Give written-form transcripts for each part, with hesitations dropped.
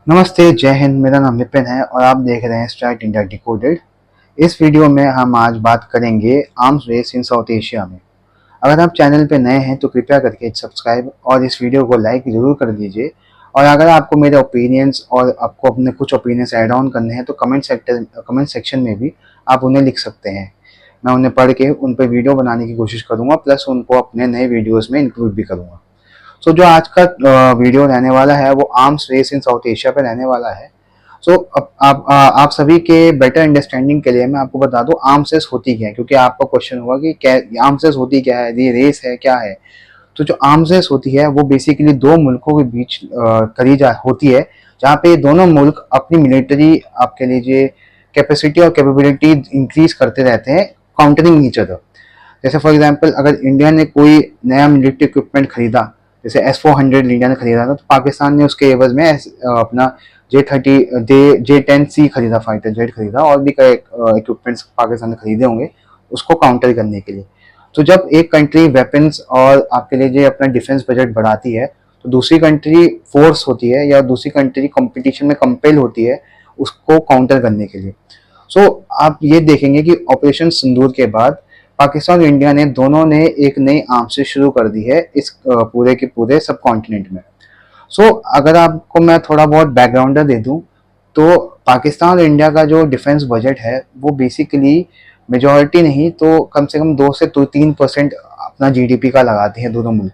नमस्ते, जय हिंद। मेरा नाम विपिन है और आप देख रहे हैं स्ट्राइट इंडिया डिकोडेड। इस वीडियो में हम आज बात करेंगे arms race in South Asia में। अगर आप चैनल पे नए हैं तो कृपया करके सब्सक्राइब और इस वीडियो को लाइक ज़रूर कर दीजिए। और अगर आपको मेरे ओपिनियंस और आपको अपने कुछ ओपिनियंस ऐड ऑन करने हैं तो कमेंट सेक्शन में भी आप उन्हें लिख सकते हैं। मैं उन्हें पढ़ के उन पर वीडियो बनाने की कोशिश करूँगा, प्लस उनको अपने नए वीडियोज़ में इंक्लूड भी करूँगा। सो जो आज का वीडियो रहने वाला है वो arms race in South Asia पे रहने वाला है। सो आप सभी के बेटर अंडरस्टैंडिंग के लिए मैं आपको बता दूं आर्म्स रेस होती क्या है, क्योंकि आपका क्वेश्चन होगा कि क्या आर्म्स रेस होती क्या है, ये रेस है क्या है। तो जो आर्म्स रेस होती है वो बेसिकली दो मुल्कों के बीच करी जा होती है, जहाँ पे दोनों मुल्क अपनी मिलिट्री आपके लीजिए कैपेसिटी और कैपेबिलिटी इंक्रीज करते रहते हैं, काउंटरिंग ईच अदर। जैसे फॉर एग्जांपल अगर इंडिया ने कोई नया मिलिट्री इक्विपमेंट खरीदा, जैसे S-400 इंडिया ने खरीदा था, तो पाकिस्तान ने उसके एवज में अपना J-10C खरीदा, फाइटर जेट खरीदा, और भी कई इक्विपमेंट्स पाकिस्तान ने खरीदे होंगे उसको काउंटर करने के लिए। तो जब एक कंट्री वेपन्स और आपके लिए जो अपना डिफेंस बजट बढ़ाती है तो दूसरी कंट्री फोर्स होती है या दूसरी कंट्री कंपटीशन में कंपेल होती है उसको काउंटर करने के लिए। सो आप ये देखेंगे कि ऑपरेशन सिंदूर के बाद पाकिस्तान और इंडिया ने दोनों ने एक नई आर्म्स रेस शुरू कर दी है इस पूरे के पूरे सब कॉन्टिनेंट में। अगर आपको मैं थोड़ा बहुत बैकग्राउंडर दे दूं तो पाकिस्तान और इंडिया का जो डिफेंस बजट है वो बेसिकली मेजॉरिटी नहीं तो कम से कम 2 से 3% अपना जीडीपी का लगाते हैं दोनों मुल्क।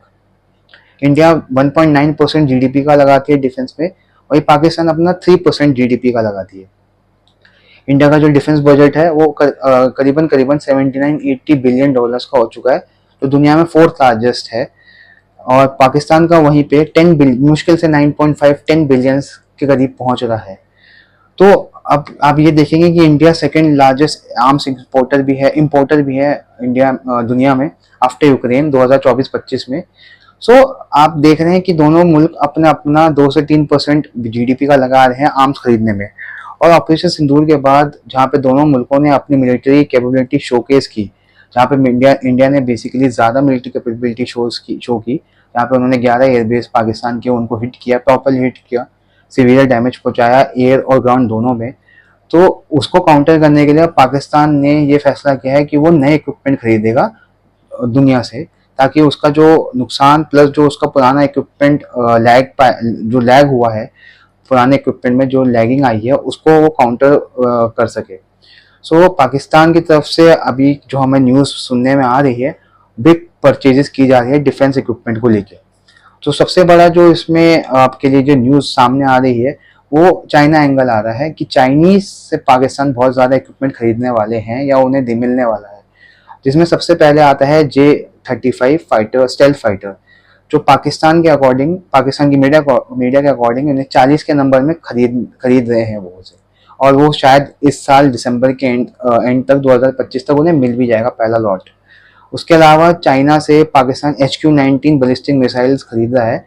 इंडिया 1.9% जीडीपी का लगाती है डिफेंस में, वही पाकिस्तान अपना 3% जीडीपी का लगाती है। इंडिया का जो डिफेंस बजट है वो करीबन करीबन 79-80 बिलियन डॉलर्स का हो चुका है, जो दुनिया में फोर्थ लार्जेस्ट है। और पाकिस्तान का वहीं पे 10 बिलियन, मुश्किल से 9.5-10 बिलियन के करीब पहुंच रहा है। तो अब आप ये देखेंगे कि India second largest arms exporter भी है, इम्पोर्टर भी है इंडिया दुनिया में, आफ्टर यूक्रेन 2024-25 में। आप देख रहे हैं कि दोनों मुल्क अपना अपना 2 से 3% जीडीपी का लगा रहे हैं आर्म्स खरीदने में। और ऑपरेशन सिंदूर के बाद जहाँ पे दोनों मुल्कों ने अपनी मिलिट्री कैपेबिलिटी शोकेस की, जहाँ पे इंडिया ने बेसिकली ज़्यादा मिलिट्री कैपेबिलिटी शो की, जहाँ पे उन्होंने 11 एयरबेस पाकिस्तान के उनको हिट किया, प्रॉपरली हिट किया, सीवियर डैमेज पहुंचाया एयर और ग्राउंड दोनों में। तो उसको काउंटर करने के लिए पाकिस्तान ने ये फैसला किया है कि वो नए इक्विपमेंट खरीदेगा दुनिया से, ताकि उसका जो नुकसान प्लस जो उसका पुराना इक्विपमेंट जो लैग हुआ है, पुराने इक्विपमेंट में जो लैगिंग आई है उसको वो काउंटर कर सके। पाकिस्तान की तरफ से अभी जो हमें न्यूज़ सुनने में आ रही है, बिग परचेजेस की जा रही है डिफेंस इक्विपमेंट को लेके। तो सबसे बड़ा जो इसमें आपके लिए जो न्यूज़ सामने आ रही है वो चाइना एंगल आ रहा है कि चाइनीज से पाकिस्तान बहुत ज़्यादा इक्विपमेंट खरीदने वाले हैं या उन्हें मिलने वाला है, जिसमें सबसे पहले आता है J-35 फाइटर, स्टेल्थ फाइटर, जो पाकिस्तान के अकॉर्डिंग, पाकिस्तान की मीडिया के अकॉर्डिंग उन्हें 40 के नंबर में खरीद रहे हैं वो उसे। और वो शायद इस साल दिसंबर के एंड तक 2025 तक उन्हें मिल भी जाएगा पहला लॉट। उसके अलावा चाइना से पाकिस्तान HQ-19 बैलिस्टिक मिसाइल्स खरीद रहा है,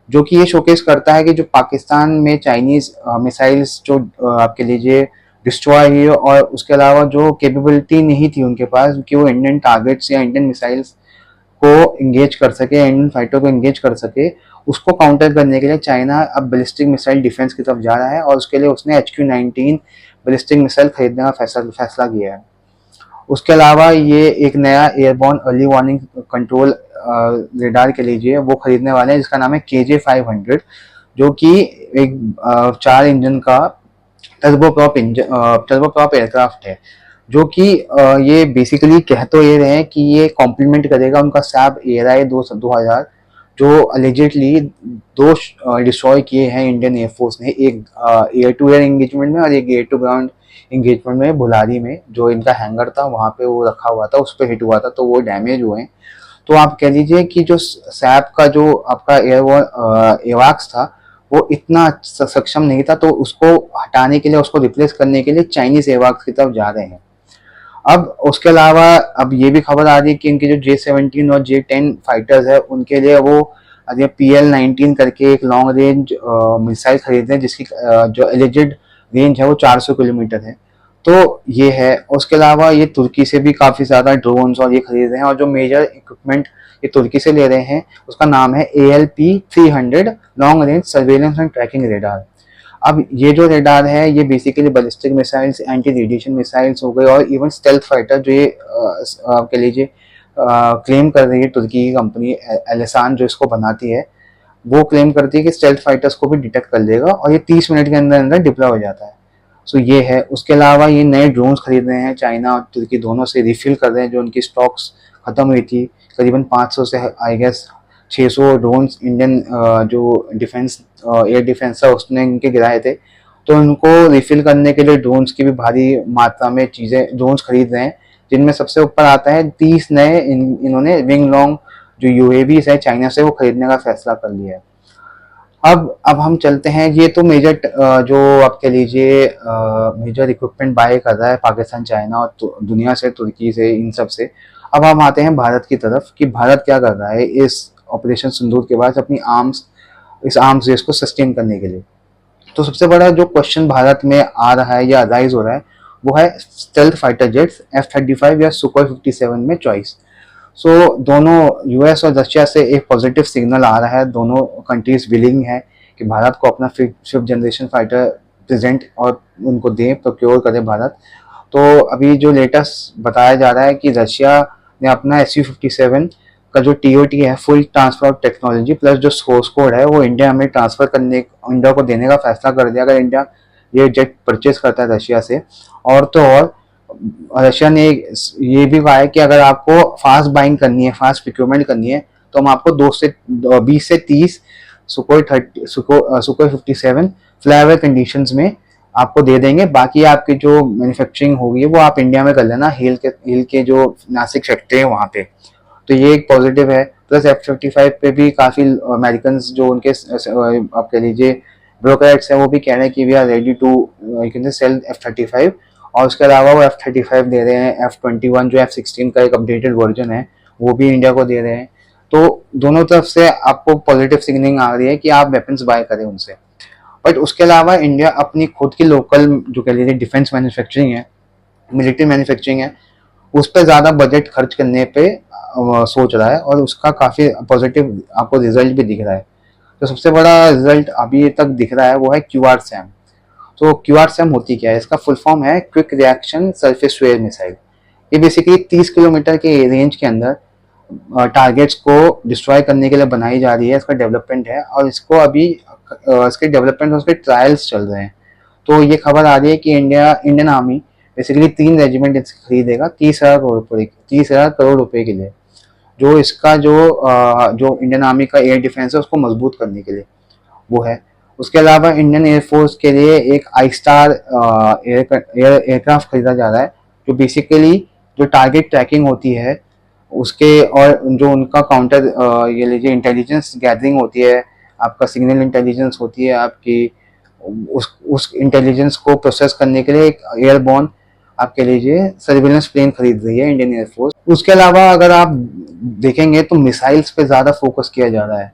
जो कि ये शोकेस करता है कि जो पाकिस्तान में चाइनीज मिसाइल्स जो आपके लीजिए डिस्ट्रॉय हुई, और उसके अलावा जो कैपेबिलिटी नहीं थी उनके पास कि वो इंडियन टारगेट्स या इंडियन मिसाइल्स को इंगेज कर सके, इंडियन फाइटर को इंगेज कर सके, उसको काउंटर करने के लिए चाइना अब बैलिस्टिक मिसाइल डिफेंस की तरफ जा रहा है, और उसके लिए उसने HQ-19 बैलिस्टिक मिसाइल खरीदने का फैसला किया है। उसके अलावा ये एक नया airborne early warning control radar के लीजिए वो खरीदने वाले हैं, जिसका नाम है KJ-500, जो कि एक 4 इंजन का टर्बोप्रॉप एयरक्राफ्ट है, जो कि ये बेसिकली कह तो ये रहे हैं कि ये कॉम्प्लीमेंट करेगा उनका सैब ARI 2000, जो अलिजिटली 2 डिस्ट्रॉय किए हैं इंडियन एयरफोर्स ने, एक एयर टू एयर एंगेजमेंट में और एक एयर टू ग्राउंड एंगेजमेंट में बुलारी में। जो इनका हैंगर था वहाँ पे वो रखा हुआ था, उस पर हिट हुआ था तो वो डैमेज हुए। तो आप कह लीजिए कि जो सैप का जो आपका एवाक्स था वो इतना सक्षम नहीं था, तो उसको हटाने के लिए, उसको रिप्लेस करने के लिए चाइनीज एवाक्स की तरफ जा रहे हैं। अब उसके अलावा अब ये भी खबर आ रही है कि इनके जो J-17 और J-10 फाइटर्स है उनके लिए वो PL-19 करके एक लॉन्ग रेंज मिसाइल खरीद रहे हैं, जिसकी जो एलिजिड रेंज है वो 400 किलोमीटर है। तो ये है। उसके अलावा ये तुर्की से भी काफ़ी ज़्यादा ड्रोन्स और ये खरीद रहे हैं, और जो मेजर इक्विपमेंट ये तुर्की से ले रहे हैं उसका नाम है ALP-300 long range surveillance and tracking radar. अब ये जो रेडार है ये basically ballistic missiles, anti radiation missiles हो गए और इवन स्टेल्थ फाइटर जो ये कह लीजिए क्लेम कर रही है तुर्की की कंपनी एलिसान जो इसको बनाती है, वो क्लेम करती है कि स्टेल्थ फाइटर्स को भी डिटेक्ट कर लेगा और ये 30 मिनट के अंदर अंदर डिप्लॉय हो जाता है। सो ये है। उसके अलावा ये नए ड्रोन्स खरीद रहे हैं, चाइना और तुर्की दोनों से रिफिल कर रहे हैं जो उनकी स्टॉक्स खत्म हुई थी। करीबन 500 से आई गेस 600 ड्रोन्स इंडियन जो डिफेंस एयर डिफेंस है उसने इनके गिराए थे, तो उनको रिफिल करने के लिए ड्रोन्स की भी भारी मात्रा में चीज़ें ड्रोन्स खरीद रहे हैं, जिनमें सबसे ऊपर आता है 30 नए इन्होंने विंग लॉन्ग जो यूएवीज है चाइना से वो खरीदने का फैसला कर लिया है। अब हम चलते हैं, ये तो मेजर जो आप कह लीजिए मेजर इक्विपमेंट बाय कर रहा है पाकिस्तान, चाइना और दुनिया से, तुर्की से, इन सब से। अब हम आते हैं भारत की तरफ कि भारत क्या कर रहा है इस ऑपरेशन सिंदूर के बाद अपनी इस आर्म्स रेस को सस्टेन करने के लिए। तो सबसे बड़ा जो क्वेश्चन भारत में आ रहा है या राइज हो रहा है वो है स्टेल्थ फाइटर जेट्स F-35 या सुखोई 57 में चॉइस। सो दोनों यूएस और रशिया से एक पॉजिटिव सिग्नल आ रहा है, दोनों कंट्रीज विलिंग है कि भारत को अपना 5th जनरेशन फाइटर प्रेजेंट और उनको दें, प्रोक्योर करे भारत। तो अभी जो लेटेस्ट बताया जा रहा है कि रशिया ने अपना Su-57 का जो TOT है, full transfer of technology plus जो सोर्स कोड है वो इंडिया में ट्रांसफर करने, इंडिया को देने का फैसला कर दिया अगर इंडिया ये जेट परचेज करता है रशिया से। और तो और रशिया ने ये भी कहा है कि अगर आपको फास्ट बाइंग करनी है, फास्ट प्रिक्योरमेंट करनी है, तो हम आपको 20 से 30 सुखोई 57 फ्लाईओवर कंडीशंस में आपको दे देंगे। बाकी आपकी जो मैन्युफैक्चरिंग होगी वो आप इंडिया में कर लेना, हिल के जो नासिक फैक्ट्री है वहाँ पे। तो ये एक पॉजिटिव है। प्लस F-35 पे भी काफ़ी अमेरिकन जो उनके आप कह लीजिए ब्रोकरेट्स हैं वो भी कह रहे हैं कि we are ready to sell F-35। और उसके अलावा वो F-35 दे रहे हैं, F-21 जो F-16 का एक अपडेटेड वर्जन है वो भी इंडिया को दे रहे हैं। तो दोनों तरफ से आपको पॉजिटिव सिग्नलिंग आ रही है कि आप वेपन्स बाय करें उनसे। बट उसके अलावा इंडिया अपनी खुद की लोकल जो कह लीजिए डिफेंस मैन्युफैक्चरिंग है, मिलिट्री मैन्युफैक्चरिंग है, उस पर ज़्यादा बजट खर्च करने पे सोच रहा है और उसका काफ़ी पॉजिटिव आपको रिजल्ट भी दिख रहा है। तो सबसे बड़ा रिजल्ट अभी तक दिख रहा है वो है QRSAM। तो QRSAM होती क्या है? इसका फुल फॉर्म है quick reaction surface where missile. ये बेसिकली 30 किलोमीटर के रेंज के अंदर टारगेट्स को डिस्ट्रॉय करने के लिए बनाई जा रही है। इसका डेवलपमेंट है और इसको अभी इसके डेवलपमेंट और उसके ट्रायल्स चल रहे हैं। तो ये खबर आ रही है कि इंडियन आर्मी बेसिकली 3 रेजिमेंट इससे खरीदेगा 30,000 करोड़ रुपए के लिए, जो इसका जो इंडियन आर्मी का एयर डिफेंस है उसको मजबूत करने के लिए वो है। उसके अलावा इंडियन एयरफोर्स के लिए एक आई स्टार एयरक्राफ्ट खरीदा जा रहा है, जो बेसिकली जो टारगेट ट्रैकिंग होती है उसके और जो उनका काउंटर ये लीजिए इंटेलिजेंस गैदरिंग होती है, आपका सिग्नल इंटेलिजेंस होती है आपकी, उस इंटेलिजेंस को प्रोसेस करने के लिए एक एयरबॉर्न आप कह लीजिए सर्विलेंस प्लेन खरीद रही है इंडियन एयरफोर्स। उसके अलावा अगर आप देखेंगे तो मिसाइल्स पे ज़्यादा फोकस किया जा रहा है,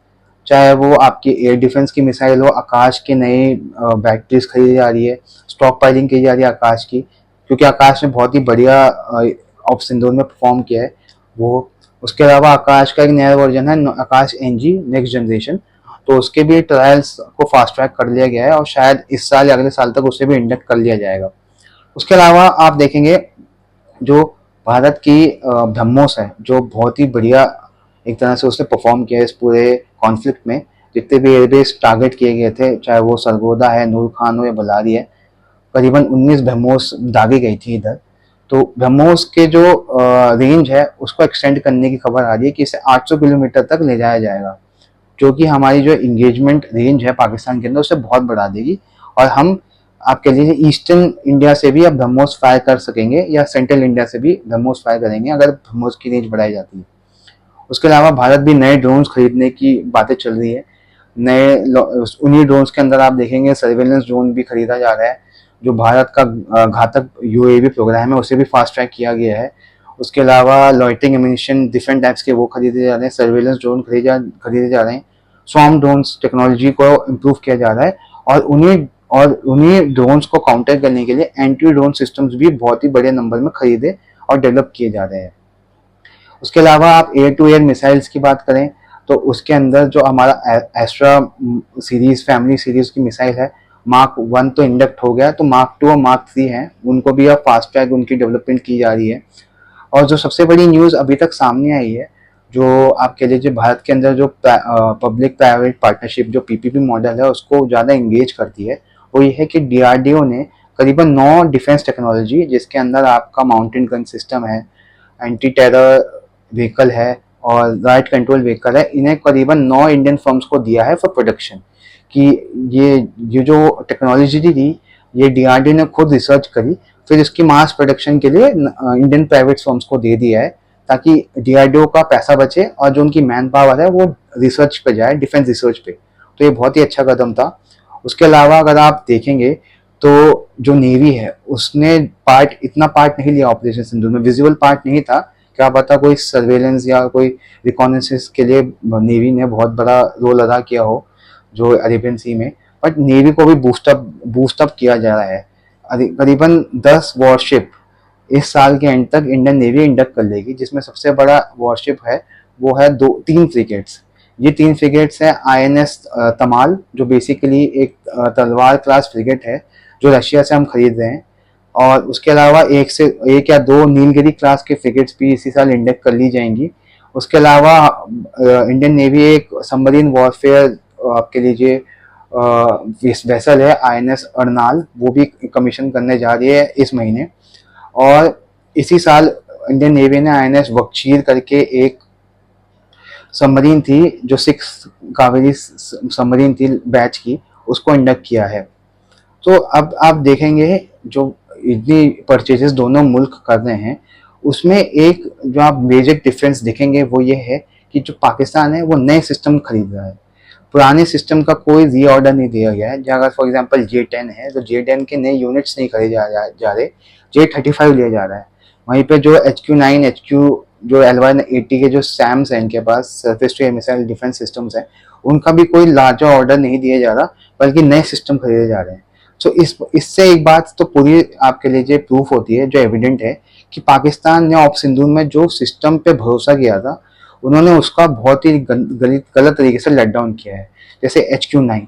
चाहे वो आपकी एयर डिफेंस की मिसाइल हो, आकाश की नई बैटरीज खरीदी जा रही है, स्टॉक पाइलिंग की जा रही है आकाश की, क्योंकि आकाश ने बहुत ही बढ़िया ऑफ सिंदूर में परफॉर्म किया है वो। उसके अलावा आकाश का एक नया वर्जन है आकाश NG नेक्स्ट जनरेशन, तो उसके भी ट्रायल्स को फास्ट ट्रैक कर लिया गया है और शायद इस साल या अगले साल तक उसे भी इंडक्ट कर लिया जाएगा। उसके अलावा आप देखेंगे जो भारत की ब्रह्मोस है, जो बहुत ही बढ़िया एक तरह से उसने परफॉर्म किया है इस पूरे कॉन्फ्लिक्ट में। जितने भी एयरबेस टारगेट किए गए थे, चाहे वो सरगोदा है, नूर खान हो या बलारी है, करीबन 19 ब्रह्मोस दागी गई थी इधर। तो ब्रह्मोस के जो रेंज है उसको एक्सटेंड करने की खबर आ रही है कि इसे 800 किलोमीटर तक ले जाया जाएगा, जो कि हमारी जो इंगेजमेंट रेंज है पाकिस्तान के अंदर उसे बहुत बढ़ा देगी। और हम आप कह लीजिए ईस्टर्न इंडिया से भी अब ब्रह्मोस फायर कर सकेंगे या सेंट्रल इंडिया से भी ब्रह्मोस फायर करेंगे अगर ब्रह्मोस की रेंज बढ़ाई जाती है। उसके अलावा भारत भी नए ड्रोन्स खरीदने की बातें चल रही है। उन्हीं ड्रोन्स के अंदर आप देखेंगे सर्वेलेंस ड्रोन भी खरीदा जा रहा है, जो भारत का घातक UAV प्रोग्राम है उसे भी फास्ट ट्रैक किया गया है। उसके अलावा लॉइटिंग एमिनेशन डिफरेंट टाइप्स के वो खरीदे जा रहे हैं, सर्वेलेंस ड्रोन खरीदे जा रहे हैं, स्वॉर्म ड्रोन्स टेक्नोलॉजी को इम्प्रूव किया जा रहा है और उन्हीं ड्रोन्स को काउंटर करने के लिए एंटी ड्रोन सिस्टम्स भी बहुत ही बड़े नंबर में खरीदे और डेवलप किए जा रहे हैं। उसके अलावा आप एयर टू एयर मिसाइल्स की बात करें तो उसके अंदर जो हमारा एस्ट्रा सीरीज फैमिली सीरीज की मिसाइल है मार्क 1 तो इंडक्ट हो गया, तो मार्क 2 और मार्क 3 हैं, उनको भी अब फास्ट ट्रैक उनकी डेवलपमेंट की जा रही है। और जो सबसे बड़ी न्यूज़ अभी तक सामने आई है, जो आप कह लीजिए भारत के अंदर जो पब्लिक प्राइवेट पार्टनरशिप जो पीपीपी मॉडल है उसको ज़्यादा इंगेज करती है, वो ये है कि डीआरडीओ ने करीबन 9 डिफेंस टेक्नोलॉजी, जिसके अंदर आपका माउंटेन गन सिस्टम है, एंटी टेरर व्हीकल है और राइट कंट्रोल व्हीकल है, इन्हें करीबन 9 इंडियन फर्म्स को दिया है फॉर प्रोडक्शन। कि ये जो टेक्नोलॉजी थी, ये डीआरडीओ ने खुद रिसर्च करी, फिर इसकी मास प्रोडक्शन के लिए इंडियन प्राइवेट फर्म्स को दे दिया है, ताकि डीआरडीओ का पैसा बचे और जो उनकी मैन पावर है वो रिसर्च पे जाए, डिफेंस रिसर्च पे। तो ये बहुत ही अच्छा कदम था। उसके अलावा अगर आप देखेंगे तो जो नेवी है उसने पार्ट, इतना पार्ट नहीं लिया ऑपरेशन सिंदूर में, विजुअल पार्ट नहीं था, क्या पता कोई सर्वेलेंस या कोई रिकॉनेसेंस के लिए नेवी ने बहुत बड़ा रोल अदा किया हो जो अरेबियन सी में, बट नेवी को भी बूस्टअप किया जा रहा है। करीबन 10 वॉरशिप इस साल के एंड तक इंडियन नेवी इंडक्ट कर लेगी, जिसमें सबसे बड़ा वॉरशिप है वो है 3 फ्रिगेट्स। ये 3 फ्रिगेट्स हैं आईएनएस तमाल, जो बेसिकली एक तलवार क्लास फ्रिगेट है जो रशिया से हम खरीद रहे हैं, और उसके अलावा एक या दो नीलगिरी क्लास के फ्रिगेट्स भी इसी साल इंडक्ट कर ली जाएंगी। उसके अलावा इंडियन नेवी एक सबमरीन वॉरफेयर आपके लीजिए वेसल है आईएनएस अर्नाल, वो भी कमीशन करने जा रही है इस महीने। और इसी साल इंडियन नेवी ने आईएनएस बख्शीर करके एक सबमरीन थी जो 6 कावेरी सबमरीन थी बैच की, उसको इंडक्ट किया है। तो अब आप देखेंगे जो इतनी परचेजेस दोनों मुल्क कर रहे हैं, उसमें एक जो आप मेजर डिफरेंस देखेंगे वो ये है कि जो पाकिस्तान है वो नए सिस्टम खरीद रहा है, पुराने सिस्टम का कोई री ऑर्डर नहीं दिया गया है। अगर फॉर एग्जांपल J10 है तो J10 के नए यूनिट्स नहीं खरीदे जा रहे, J35 लिया जा रहा है। वहीं पे जो HQ9 जो LY80 के जो सैम्स हैं इनके पास, surface to air missile defence systems हैं, उनका भी कोई लार्जर ऑर्डर नहीं दिया जा रहा, बल्कि नए सिस्टम खरीदे जा रहे हैं। तो इससे एक बात तो पूरी आपके लिए प्रूफ होती है, जो एविडेंट है, कि पाकिस्तान ने ऑप सिंधु में जो सिस्टम पे भरोसा किया था, उन्होंने उसका बहुत ही गलत तरीके से लेट डाउन किया है। जैसे HQ9,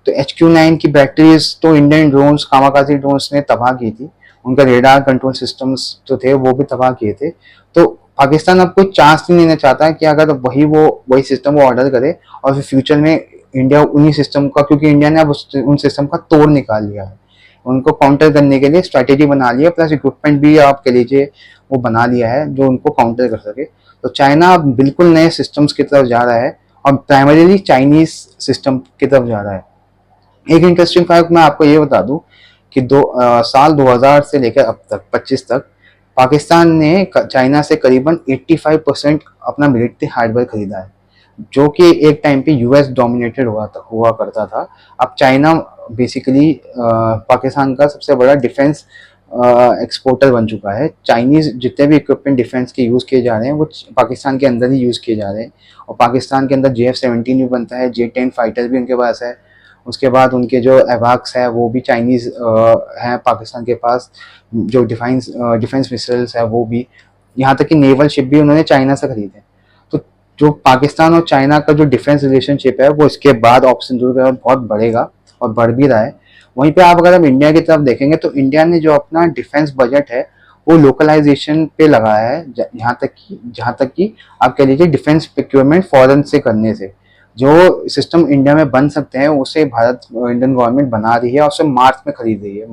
तो HQ9 की बैटरीज तो इंडियन ड्रोन्स, कामाकाजी ड्रोन्स ने तबाह की थी, उनका रेडार कंट्रोल सिस्टम्स जो थे वो भी तबाह किए थे। तो पाकिस्तान अब कोई चांस नहीं लेना चाहता है कि अगर वही सिस्टम वो ऑर्डर करे और फिर फ्यूचर में इंडिया उन्हीं सिस्टम का, क्योंकि इंडिया ने अब उन सिस्टम का तोड़ निकाल लिया है, उनको काउंटर करने के लिए स्ट्रैटेजी बना लिया, प्लस इक्विपमेंट भी आप कह लीजिए वो बना लिया है जो उनको काउंटर कर सके। तो चाइना अब बिल्कुल नए सिस्टम्स की तरफ जा रहा है और प्राइमरीली चाइनीज सिस्टम की तरफ जा रहा है। एक इंटरेस्टिंग फैक्ट मैं आपको ये बता दूं कि साल 2000 से लेकर अब तक 25 तक पाकिस्तान ने चाइना से करीबन 85% अपना मिलिट्री हार्डवेयर खरीदा है, जो कि एक टाइम पे यूएस डोमिनेटेड हुआ करता था। अब चाइना बेसिकली पाकिस्तान का सबसे बड़ा डिफेंस एक्सपोर्टर बन चुका है। चाइनीज जितने भी इक्विपमेंट डिफेंस के यूज़ किए जा रहे हैं वो पाकिस्तान के अंदर ही यूज़ किए जा रहे हैं, और पाकिस्तान के अंदर JF-17 भी बनता है, J10 फाइटर भी उनके पास है। उसके बाद उनके जो एवाक्स है वो भी चाइनीज़ हैं पाकिस्तान के पास, जो डिफेंस मिसाइल्स है वो भी, यहाँ तक कि नेवल शिप भी उन्होंने चाइना से खरीदे। तो जो पाकिस्तान और चाइना का जो डिफेंस रिलेशनशिप है वो इसके बाद ऑप्शन के बाद बहुत बढ़ेगा और बढ़ भी रहा है। वहीं पे आप अगर हम इंडिया की तरफ देखेंगे तो इंडिया ने जो अपना डिफेंस बजट है वो लोकलाइजेशन पे लगाया है, जहाँ तक कि आप कह लीजिए डिफेंस प्रोक्योरमेंट फॉरेन से करने से जो सिस्टम इंडिया में बन सकते हैं उसे भारत इंडियन गवर्नमेंट बना रही है और उसे मार्च में खरीद रही है।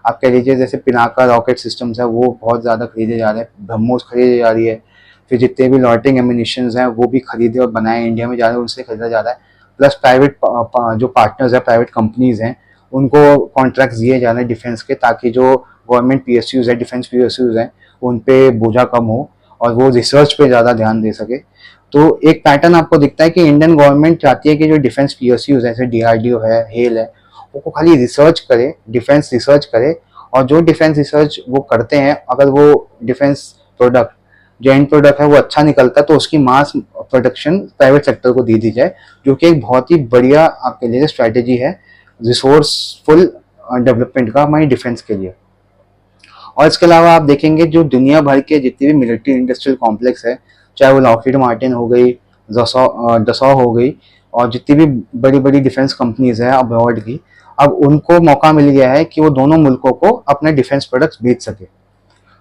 आप कह लीजिए जैसे पिनाका रॉकेट सिस्टम्स है वो बहुत ज़्यादा खरीदे जा रहे हैं, ब्रह्मोस खरीदे जा रही है, फिर जितने भी लॉइटरिंग एम्यूनिशन हैं वो भी खरीदे और बनाए इंडिया में जा रहे हैं, उनसे खरीदा जा रहा है। प्लस प्राइवेट जो पार्टनर्स है, प्राइवेट कंपनीज हैं, उनको कॉन्ट्रैक्ट दिए जा रहे हैं डिफेंस के, ताकि जो गवर्नमेंट PSUs है, डिफेंस PSUs हैं, उन पे बोझा कम हो और वो रिसर्च पे ज़्यादा ध्यान दे सके। तो एक पैटर्न आपको दिखता है कि इंडियन गवर्नमेंट चाहती है कि जो डिफेंस PSUs है, जैसे DRDO है, हेल है, वो खाली रिसर्च करे, डिफेंस रिसर्च करे, और जो डिफेंस रिसर्च वो करते हैं अगर वो डिफेंस प्रोडक्ट जो एंड प्रोडक्ट है वो अच्छा निकलता है तो उसकी मास प्रोडक्शन प्राइवेट सेक्टर को दे दी जाए, जो कि एक बहुत ही बढ़िया आपके लिए स्ट्रैटेजी है रिसोर्सफुल डेवलपमेंट का हमारी डिफेंस के लिए। और इसके अलावा आप देखेंगे जो दुनिया भर के जितने भी मिलिट्री इंडस्ट्रियल कॉम्प्लेक्स है, चाहे वो लॉकहीड मार्टिन हो गई, डसॉ हो गई, और जितनी भी बड़ी बड़ी डिफेंस कंपनीज हैं अब्रॉड की, अब उनको मौका मिल गया है कि वो दोनों मुल्कों को अपने डिफेंस प्रोडक्ट्स बेच सके।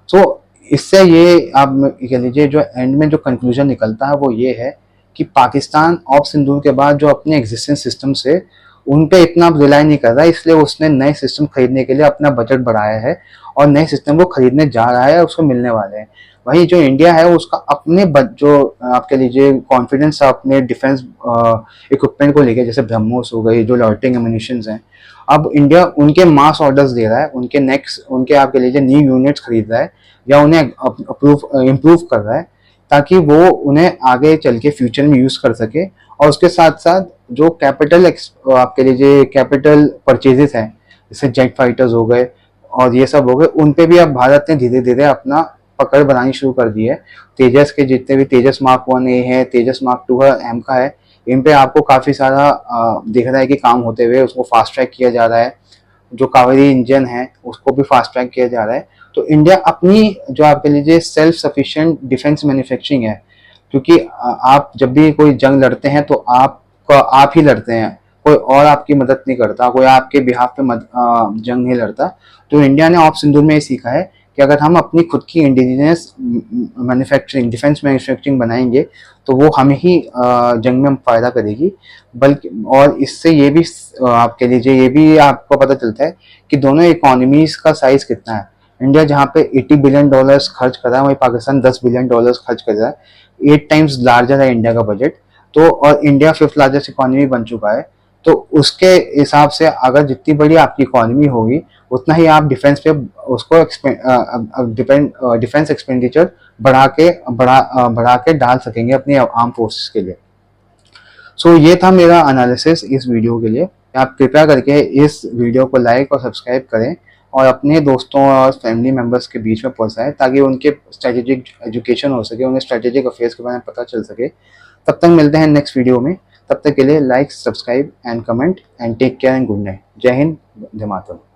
सो इससे ये आप कह लीजिए जो एंड में जो कंक्लूजन निकलता है वो ये है कि पाकिस्तान ऑफ सिंदूर के बाद जो अपने एग्जिस्टिंग सिस्टम से उन पे इतना रिलाई नहीं कर रहा है, इसलिए उसने नए सिस्टम खरीदने के लिए अपना बजट बढ़ाया है और नए सिस्टम को खरीदने जा रहा है, उसको मिलने वाले हैं। वहीं जो इंडिया है उसका अपने जो आप कह लीजिए कॉन्फिडेंस है अपने डिफेंस इक्विपमेंट को लेके, जैसे ब्रह्मोस हो गई, जो लॉर्टिंग एमिनिशंस हैं, अब इंडिया उनके मास ऑर्डर्स दे रहा है, उनके नेक्स्ट उनके आप कह लीजिए न्यू यूनिट्स खरीद रहा है या उन्हें अप्रूव इम्प्रूव कर रहा है, ताकि वो उन्हें आगे चल के फ्यूचर में यूज कर सके। और उसके साथ साथ जो कैपिटल आप कह लीजिए कैपिटल परचेजेस हैं, जैसे जेट फाइटर्स हो गए और ये सब हो गए, उन पे भी अब भारत ने धीरे धीरे अपना पकड़ बनानी शुरू कर दी है। तेजस के जितने भी तेजस मार्क 1A है, तेजस मार्क 2 है, एम का है, इन पे आपको काफी सारा दिख रहा है कि काम होते हुए, उसको फास्ट ट्रैक किया जा रहा है। जो कावेरी इंजन है उसको भी फास्ट ट्रैक किया जा रहा है। तो इंडिया अपनी जो आप कह लीजिए सेल्फ सफिशिएंट डिफेंस मैन्युफैक्चरिंग है, क्योंकि आप जब भी कोई जंग लड़ते हैं तो आप ही लड़ते हैं, कोई और आपकी मदद नहीं करता, कोई आपके बिहाफ पे जंग नहीं लड़ता। तो इंडिया ने ऑफ सिंदूर में ये सीखा है कि अगर हम अपनी खुद की इंडिजिनियस मैन्युफैक्चरिंग डिफेंस मैन्युफैक्चरिंग बनाएंगे तो वो हमें ही जंग में फायदा करेगी। बल्कि और इससे ये भी आप कह लीजिए ये भी आपको पता चलता है कि दोनों इकोनॉमीज का साइज कितना है। इंडिया जहाँ पे $80 बिलियन खर्च कर रहा है, वहीं पाकिस्तान $10 बिलियन खर्च कर रहा है। 8 टाइम्स लार्जर है इंडिया का बजट। तो और इंडिया 5th लार्जेस्ट इकोनॉमी बन चुका है। तो उसके हिसाब से अगर जितनी बड़ी आपकी इकोनॉमी होगी उतना ही आप डिफेंस पे उसको डिफेंस एक्सपेंडिचर बढ़ा के डाल सकेंगे अपनी आर्म फोर्सेस के लिए। सो ये था मेरा एनालिसिस इस वीडियो के लिए। आप कृपया करके इस वीडियो को लाइक और सब्सक्राइब करें और अपने दोस्तों और फैमिली मेम्बर्स के बीच में पहुंचाएं, ताकि उनके स्ट्रेटेजिक एजुकेशन हो सके, उन्हें स्ट्रेटेजिक अफेयर्स के बारे में पता चल सके। तब तक मिलते हैं नेक्स्ट वीडियो में। तब तक के लिए like, subscribe and comment and take care and good night. जय हिंद, जय मातरम।